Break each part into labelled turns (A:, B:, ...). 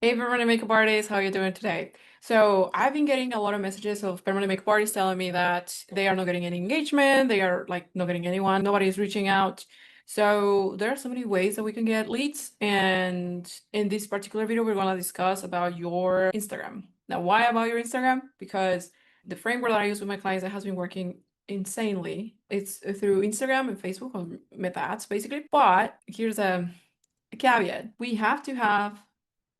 A: Hey, permanent makeup artists, how are you doing today? So I've been getting a lot of messages of permanent makeup artists telling me that they are not getting any engagement, they are like not getting anyone, nobody is reaching out. So there are so many ways that we can get leads, and in this particular video, we're gonna discuss about your Instagram. Now, why about your Instagram? Because the framework that I use with my clients that has been working insanely. It's through Instagram and Facebook or Meta ads, basically. But here's a caveat. We have to have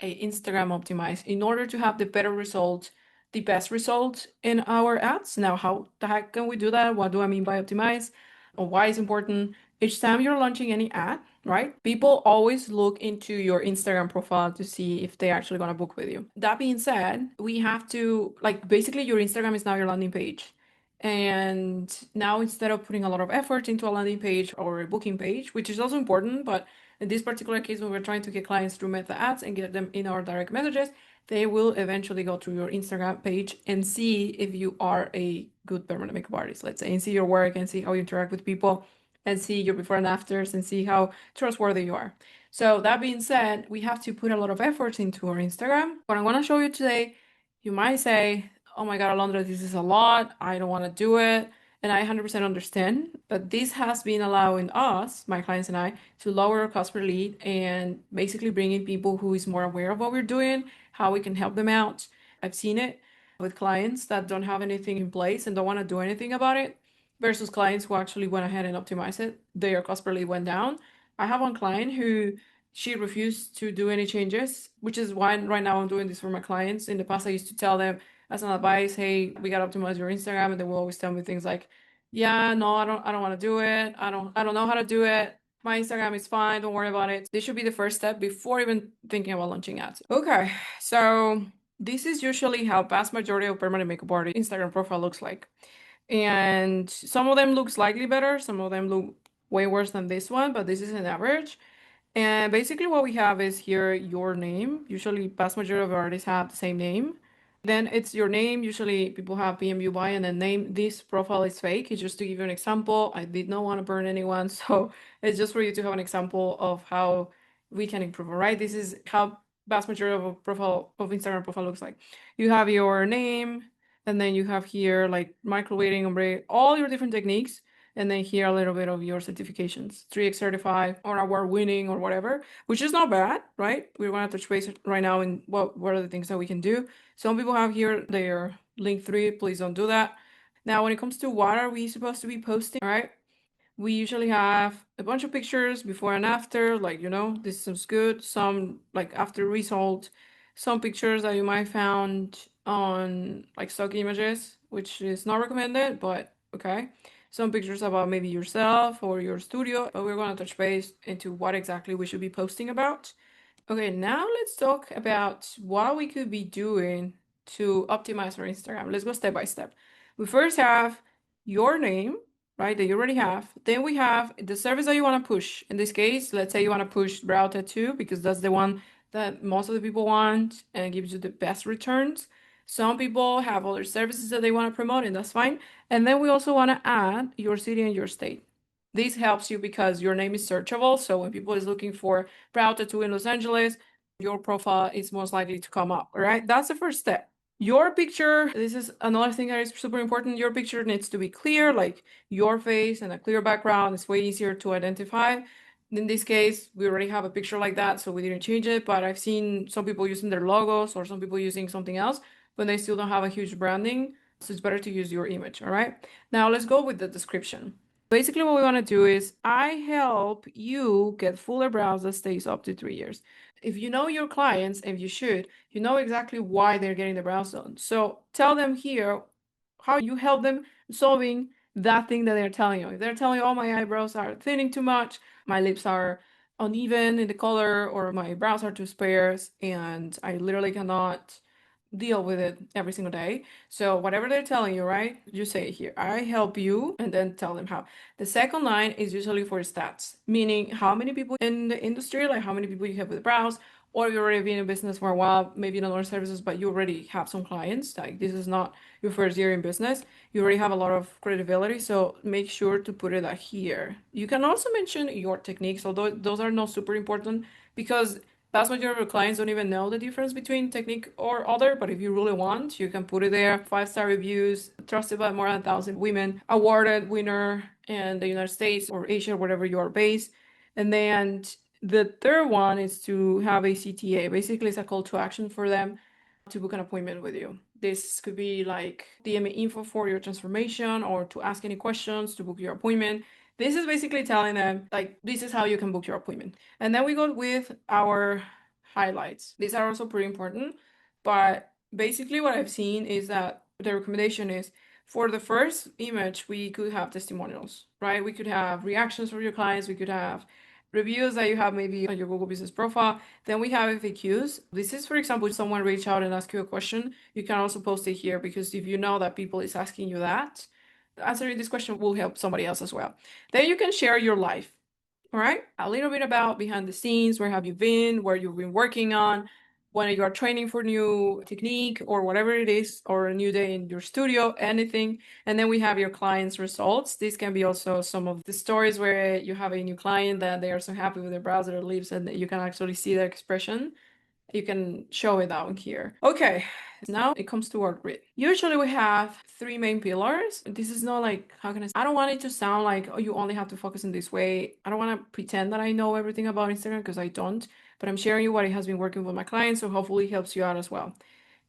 A: a Instagram optimized in order to have the better results, the best results in our ads. Now, how the heck can we do that? What do I mean by optimize? Or why it's important? Each time you're launching any ad, right? People always look into your Instagram profile to see if they're actually gonna book with you. That being said, we have to like basically your Instagram is now your landing page. And now instead of putting a lot of effort into a landing page or a booking page, which is also important, but in this particular case, when we're trying to get clients through Meta ads and get them in our direct messages, they will eventually go to your Instagram page and see if you are a good permanent makeup artist, let's say, and see your work and see how you interact with people and see your before and afters and see how trustworthy you are. So that being said, we have to put a lot of effort into our Instagram. What I'm going to show you today, you might say, oh my God, Alondra, this is a lot. I don't want to do it. And I 100% understand, but this has been allowing us, my clients and I, to lower our cost per lead and basically bring in people who is more aware of what we're doing, how we can help them out. I've seen it with clients that don't have anything in place and don't want to do anything about it versus clients who actually went ahead and optimized it. Their cost per lead went down. I have one client who she refused to do any changes, which is why right now I'm doing this for my clients. In the past, I used to tell them as an advice, hey, we gotta optimize your Instagram, and they will always tell me things like, yeah, no, I don't want to do it. I don't know how to do it. My Instagram is fine. Don't worry about it. This should be the first step before even thinking about launching ads. Okay, so this is usually how vast majority of permanent makeup artist Instagram profile looks like. And some of them look slightly better, some of them look way worse than this one, but this is an average. And basically what we have is here your name. Usually vast majority of artists have the same name. Then it's your name. Usually people have PMU by and then name. This profile is fake. It's just to give you an example. I did not want to burn anyone, so it's just for you to have an example of how we can improve. All right, this is how vast majority of a profile of Instagram profile looks like. You have your name, and then you have here like microblading, ombre, all your different techniques. And then here a little bit of your certifications, 3X certified or award winning or whatever, which is not bad, right? We're going to touch base right now in what are the things that we can do. Some people have here their link 3. Please don't do that. Now, when it comes to what are we supposed to be posting, all right? We usually have a bunch of pictures before and after, like, this seems good. Some like after result, some pictures that you might found on like stock images, which is not recommended, but okay. Some pictures about maybe yourself or your studio, but we're gonna touch base into what exactly we should be posting about. Okay, now let's talk about what we could be doing to optimize our Instagram. Let's go step by step. We first have your name, right, that you already have. Then we have the service that you want to push. In this case, let's say you want to push brow tattoo because that's the one that most of the people want and gives you the best returns. Some people have other services that they want to promote, and that's fine. And then we also want to add your city and your state. This helps you because your name is searchable. So when people is looking for brow tattoo in Los Angeles, your profile is most likely to come up. All right. That's the first step. Your picture, this is another thing that is super important. Your picture needs to be clear, like your face and a clear background. It's way easier to identify. In this case, we already have a picture like that, so we didn't change it. But I've seen some people using their logos or some people using something else, but they still don't have a huge branding. So it's better to use your image. All right. Now let's go with the description. Basically, what we want to do is I help you get fuller brows that stays up to 3 years. If you know your clients, and you should, you know exactly why they're getting the brows done. So tell them here how you help them solving that thing that they're telling you. If they're telling you, oh, my eyebrows are thinning too much, my lips are uneven in the color, or my brows are too sparse, and I literally cannot deal with it every single day. So whatever they're telling you, right? You say here, I help you, and then tell them how. The second line is usually for stats, meaning how many people in the industry, like how many people you have with brows, or if you've already been in business for a while, maybe in other services, but you already have some clients. Like this is not your first year in business. You already have a lot of credibility, so make sure to put it here. You can also mention your techniques, although those are not super important because Vast majority of clients don't even know the difference between technique or other, but if you really want, you can put it there. 5-star reviews, trusted by more than 1,000 women, awarded winner in the United States or Asia, wherever you are based. And then the third one is to have a CTA. Basically, it's a call to action for them to book an appointment with you. This could be like DM me info for your transformation or to ask any questions to book your appointment. This is basically telling them, like, this is how you can book your appointment. And then we go with our highlights. These are also pretty important, but basically what I've seen is that the recommendation is for the first image, we could have testimonials, right? We could have reactions from your clients. We could have reviews that you have maybe on your Google Business profile. Then we have FAQs. This is, for example, if someone reach out and ask you a question, you can also post it here because if you know that people is asking you that, answering this question will help somebody else as well. Then you can share your life. All right, a little bit about behind the scenes, where have you been, where you've been working on, when you are training for new technique or whatever it is, or a new day in your studio, anything. And then we have your clients' results. These can be also some of the stories where you have a new client that they are so happy with their browser or leaves and you can actually see their expression. You can show it down here. Okay, now it comes to our grid. Usually we have three main pillars. This is not like, how can I say? I don't want it to sound like, oh, you only have to focus in this way. I don't want to pretend that I know everything about Instagram because I don't, but I'm sharing you what it has been working with my clients, so hopefully it helps you out as well.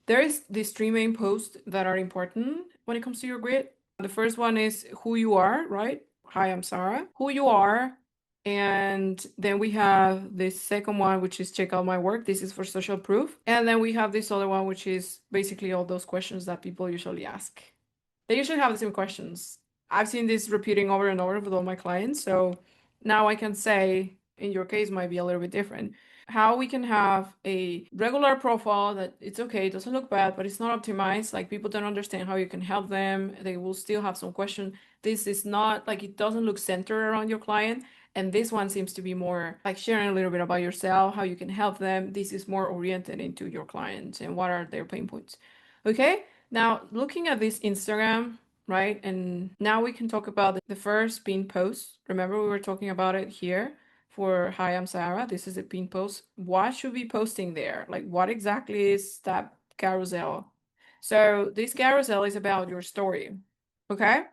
A: There is these three main posts that are important when it comes to your grid. The first one is who you are, right? Hi, I'm Sarah. Who you are. And then we have this second one, which is check out my work. This is for social proof. And then we have this other one, which is basically all those questions that people usually ask. They usually have the same questions. I've seen this repeating over and over with all my clients. So now I can say, in your case, might be a little bit different. How we can have a regular profile that it's okay, it doesn't look bad, but it's not optimized. Like people don't understand how you can help them. They will still have some question. This is not like it doesn't look centered around your client. And this one seems to be more like sharing a little bit about yourself, how you can help them. This is more oriented into your clients and what are their pain points. Okay, now looking at this Instagram, right? And now we can talk about the first pin post. Remember, we were talking about it here for Hi, I'm Sarah. This is a pin post. What should we be posting there? Like, what exactly is that carousel? So, this carousel is about your story. Okay.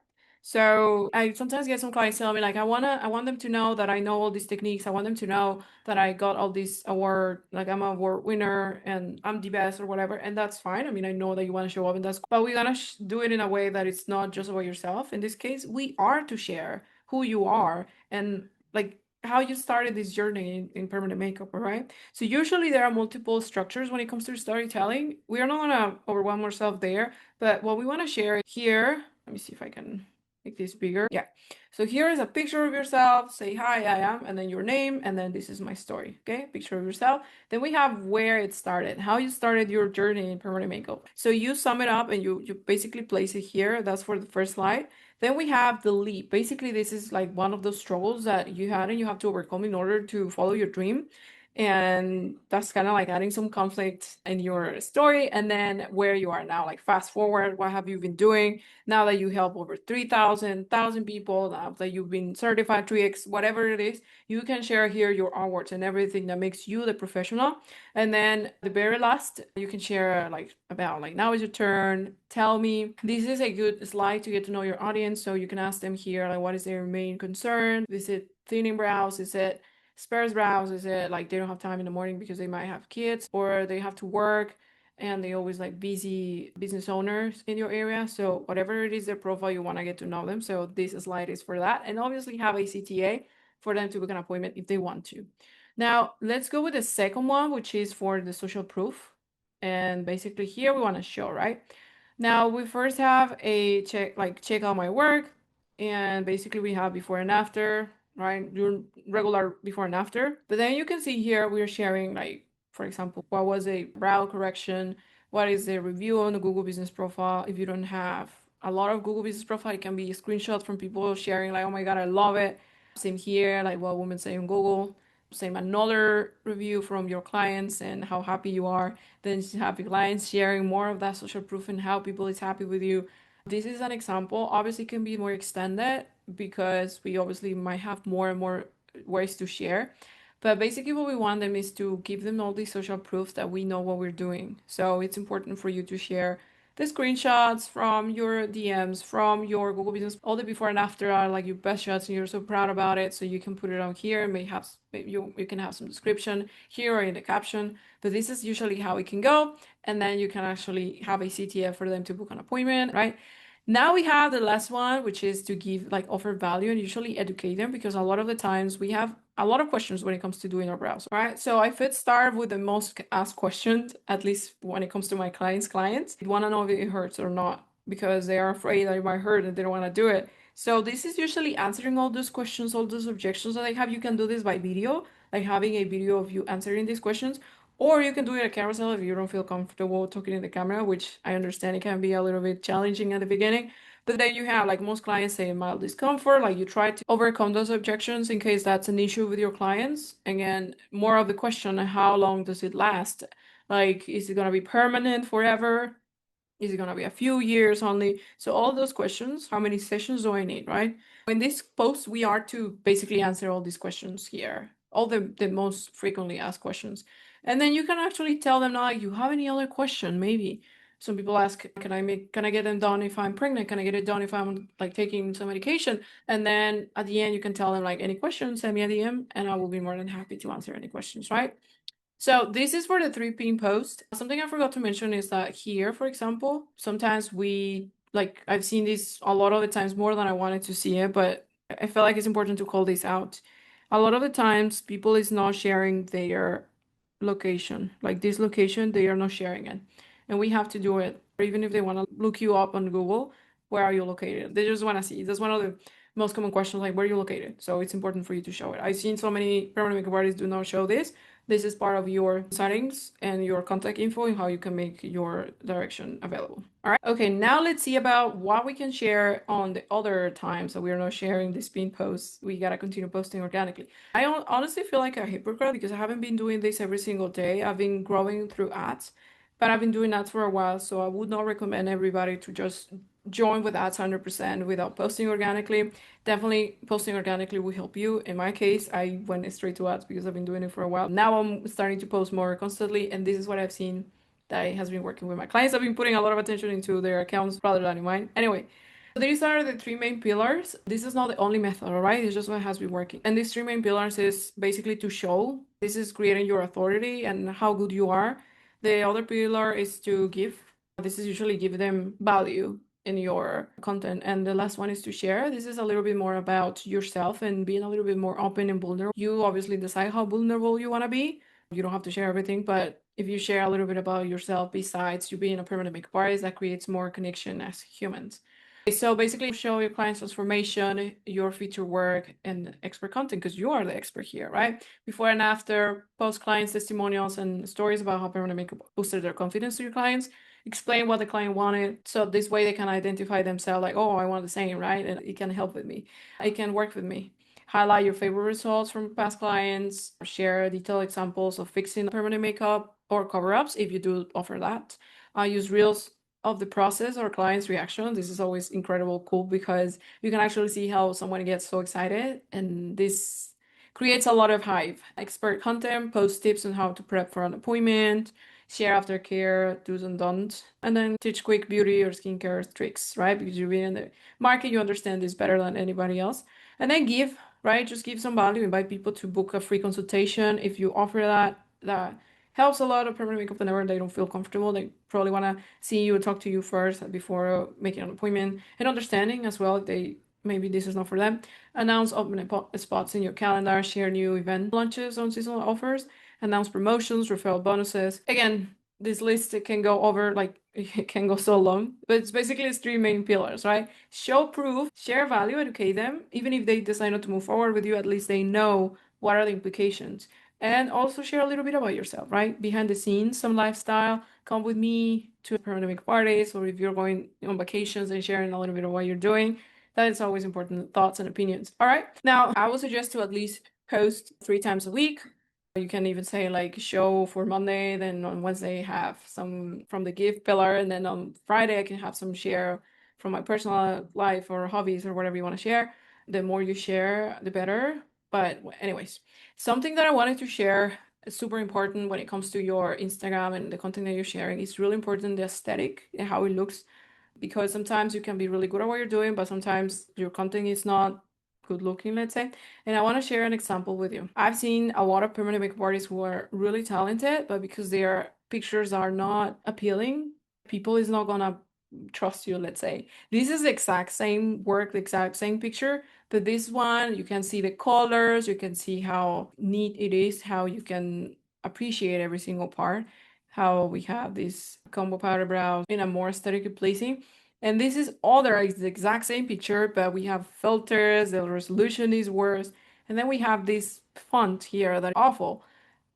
A: So I sometimes get some clients telling me like I want them to know that I know all these techniques. I want them to know that I got all these award, like I'm a award winner and I'm the best or whatever. And that's fine. I mean, I know that you want to show up and that's, but we gotta do it in a way that it's not just about yourself. In this case, we are to share who you are and like how you started this journey in permanent makeup, all right? So usually there are multiple structures when it comes to storytelling. We are not gonna overwhelm ourselves there, but what we want to share here, let me see if I can make this bigger. Yeah. So here is a picture of yourself. Say, hi, I am, and then your name, and then this is my story. Okay. Picture of yourself. Then we have where it started, how you started your journey in permanent makeup. So you sum it up and you basically place it here. That's for the first slide. Then we have the leap. Basically, this is like one of those struggles that you had and you have to overcome in order to follow your dream. And that's kind of like adding some conflict in your story. And then where you are now, like fast forward, what have you been doing now that you help over 3,000 people, now that you've been certified 3X, whatever it is, you can share here your awards and everything that makes you the professional. And then the very last, you can share like about like now is your turn. Tell me. This is a good slide to get to know your audience. So you can ask them here, like what is their main concern? Is it thinning brows? Is it sparse brows? Is it like they don't have time in the morning because they might have kids or they have to work and they always like busy business owners in your area? So whatever it is their profile, you want to get to know them. So this slide is for that. And obviously have a CTA for them to book an appointment if they want to. Now let's go with the second one, which is for the social proof. And basically here we want to show, right? Now we first have a check out my work. And basically we have before and after, right? Your regular before and after. But then you can see here we're sharing like, for example, what was a brow correction? What is the review on the Google Business Profile? If you don't have a lot of Google Business Profile, it can be a screenshot from people sharing like, oh my God, I love it. Same here, like what women say on Google. Same another review from your clients and how happy you are. Then happy clients sharing more of that social proof and how people is happy with you. This is an example. Obviously, it can be more extended because we obviously might have more and more ways to share. But basically, what we want them is to give them all these social proof that we know what we're doing. So it's important for you to share the screenshots from your DMs, from your Google Business. All the before and after are like your best shots, and you're so proud about it. So you can put it on here, and you can have some description here or in the caption. But this is usually how it can go, and then you can actually have a CTF for them to book an appointment, right? Now we have the last one, which is to give like offer value and usually educate them, because a lot of the times we have a lot of questions when it comes to doing our browser, right? So I would start with the most asked questions, at least when it comes to my clients. They want to know if it hurts or not because they are afraid that it might hurt and they don't want to do it. So this is usually answering all those questions, all those objections that they have. You can do this by video, like having a video of you answering these questions, or you can do it at carousel if you don't feel comfortable talking in the camera, which I understand it can be a little bit challenging at the beginning. But then you have, like most clients say, mild discomfort, like you try to overcome those objections in case that's an issue with your clients. Again, more of the question, how long does it last? Like, is it going to be permanent forever? Is it going to be a few years only? So all those questions, how many sessions do I need, right? In this post, we are to basically answer all these questions here, all the most frequently asked questions. And then you can actually tell them, now, like, you have any other question, maybe. Some people ask, can I get them done if I'm pregnant? Can I get it done if I'm like taking some medication? And then at the end, you can tell them like any questions, send me a DM, and I will be more than happy to answer any questions, right? So this is for the 3 pin post. Something I forgot to mention is that here, for example, sometimes I've seen this a lot of the times more than I wanted to see it, but I feel like it's important to call this out. A lot of the times people is not sharing their location. Like this location, they are not sharing it. And we have to do it. Or even if they want to look you up on Google, where are you located? They just want to see. That's one of the most common questions, like where are you located? So it's important for you to show it. I've seen so many permanent makeup artists do not show this. This is part of your settings and your contact info and how you can make your direction available. All right. Okay, now let's see about what we can share on the other times that we are not sharing these pin posts. We gotta continue posting organically. I honestly feel like a hypocrite because I haven't been doing this every single day. I've been growing through ads, but I've been doing ads for a while, so I would not recommend everybody to just join with ads 100% without posting organically. Definitely posting organically will help you. In my case, I went straight to ads because I've been doing it for a while. Now I'm starting to post more constantly, and this is what I've seen that has been working with my clients. I've been putting a lot of attention into their accounts rather than in mine. Anyway, so these are the 3 main pillars. This is not the only method, all right? It's just what has been working. And these 3 main pillars is basically to show. This is creating your authority and how good you are. The other pillar is to give. This is usually give them value in your content. And the last one is to share. This is a little bit more about yourself and being a little bit more open and vulnerable. You obviously decide how vulnerable you want to be. You don't have to share everything, but if you share a little bit about yourself besides you being a permanent makeup artist, that creates more connection as humans. So basically show your client's transformation, your future work, and expert content because you are the expert here, right? Before and after, post clients testimonials and stories about how permanent makeup boosted their confidence to your clients. Explain what the client wanted, so this way they can identify themselves like, oh, I want the same, right? And it can help with me. It can work with me. Highlight your favorite results from past clients, share detailed examples of fixing permanent makeup or cover-ups if you do offer that. Use reels of the process or client's reaction. This is always incredible cool because you can actually see how someone gets so excited, and this creates a lot of hype. Expert content, post tips on how to prep for an appointment, share aftercare do's and don'ts, and then teach quick beauty or skincare tricks, right? Because you've been in the market, you understand this better than anybody else. And then give, right? Just give some value, invite people to book a free consultation. If you offer that, that helps a lot of permanent makeup whenever they don't feel comfortable. They probably want to see you, talk to you first before making an appointment, and understanding as well if they maybe this is not for them. Announce open spots in your calendar, share new event launches on seasonal offers, announce promotions, referral bonuses. Again, this list can go over like it can go so long, but it's basically its 3 main pillars, right? Show proof, share value, educate them. Even if they decide not to move forward with you, at least they know what are the implications. And also share a little bit about yourself, right? Behind the scenes, some lifestyle. Come with me to a pandemic parties, or if you're going on vacations and sharing a little bit of what you're doing. That is always important, thoughts and opinions. All right. Now, I would suggest to at least post 3 times a week. You can even say like show for Monday, then on Wednesday have some from the gift pillar, and then on Friday I can have some share from my personal life or hobbies or whatever you want to share. The more you share, the better. But anyways, something that I wanted to share is super important when it comes to your Instagram and the content that you're sharing. It's really important the aesthetic and how it looks, because sometimes you can be really good at what you're doing, but sometimes your content is not good looking, let's say. And I want to share an example with you. I've seen a lot of permanent makeup artists who are really talented, but because their pictures are not appealing, people is not gonna trust you, let's say. This is the exact same work, the exact same picture, but this one, you can see the colors, you can see how neat it is, how you can appreciate every single part, how we have this combo powder brows in a more aesthetically pleasing. And this is other, it's the exact same picture, but we have filters, the resolution is worse. And then we have this font here that is awful.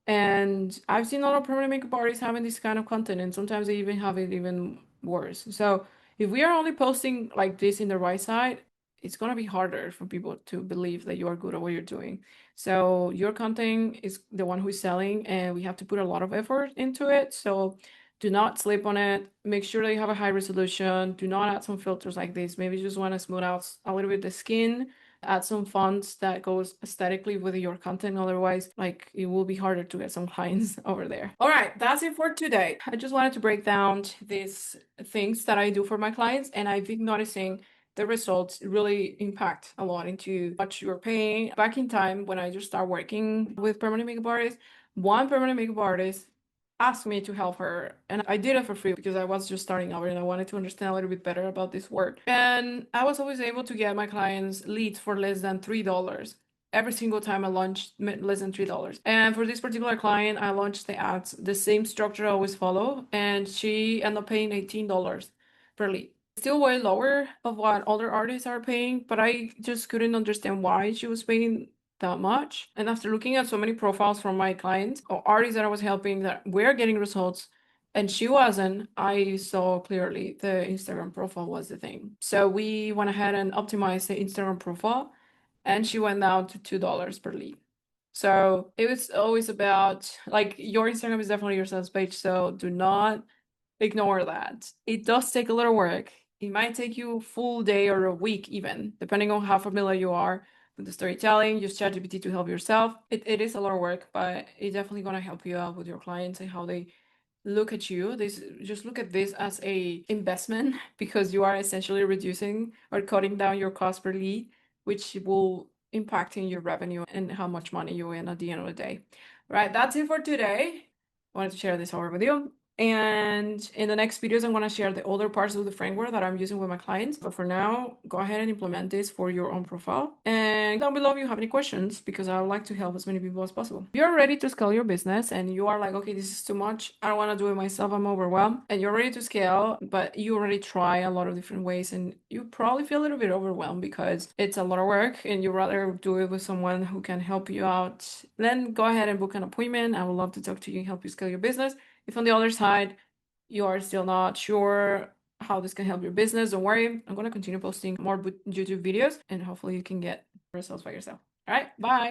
A: And I've seen a lot of permanent makeup artists having this kind of content, and sometimes they even have it even worse. So if we are only posting like this in the right side, it's gonna be harder for people to believe that you are good at what you're doing. So your content is the one who's selling, and we have to put a lot of effort into it. So do not sleep on it. Make sure that you have a high resolution. Do not add some filters like this. Maybe you just want to smooth out a little bit the skin, add some fonts that goes aesthetically with your content. Otherwise, like, it will be harder to get some clients over there. All right, that's it for today. I just wanted to break down these things that I do for my clients, and I've been noticing the results really impact a lot into what you're paying. Back in time when I just started working with permanent makeup artists, one permanent makeup artist asked me to help her, and I did it for free because I was just starting over and I wanted to understand a little bit better about this work. And I was always able to get my clients leads for less than $3 every single time I launched, less than $3. And for this particular client, I launched the ads, the same structure I always follow, and she ended up paying $18 per lead. Still way lower of what other artists are paying, but I just couldn't understand why she was paying that much. And after looking at so many profiles from my clients or artists that I was helping that were getting results and she wasn't, I saw clearly the Instagram profile was the thing. So we went ahead and optimized the Instagram profile, and she went down to $2 per lead. So it was always about, like, your Instagram is definitely your sales page, so do not ignore that. It does take a little work. It might take you a full day or a week even, depending on how familiar you are with the storytelling. Use ChatGPT to help yourself. It is a lot of work, but it's definitely going to help you out with your clients and how they look at you. This, just look at this as a investment because you are essentially reducing or cutting down your cost per lead, which will impact in your revenue and how much money you win at the end of the day. Right, that's it for today. I wanted to share this over with you. And in the next videos, I'm going to share the other parts of the framework that I'm using with my clients. But for now, go ahead and implement this for your own profile. And down below if you have any questions, because I would like to help as many people as possible. If you're ready to scale your business and you are like, okay, this is too much, I don't want to do it myself, I'm overwhelmed, and you're ready to scale, but you already try a lot of different ways and you probably feel a little bit overwhelmed because it's a lot of work and you'd rather do it with someone who can help you out, then go ahead and book an appointment. I would love to talk to you and help you scale your business. If on the other side, you are still not sure how this can help your business, don't worry. I'm going to continue posting more YouTube videos and hopefully you can get results by yourself. All right, bye.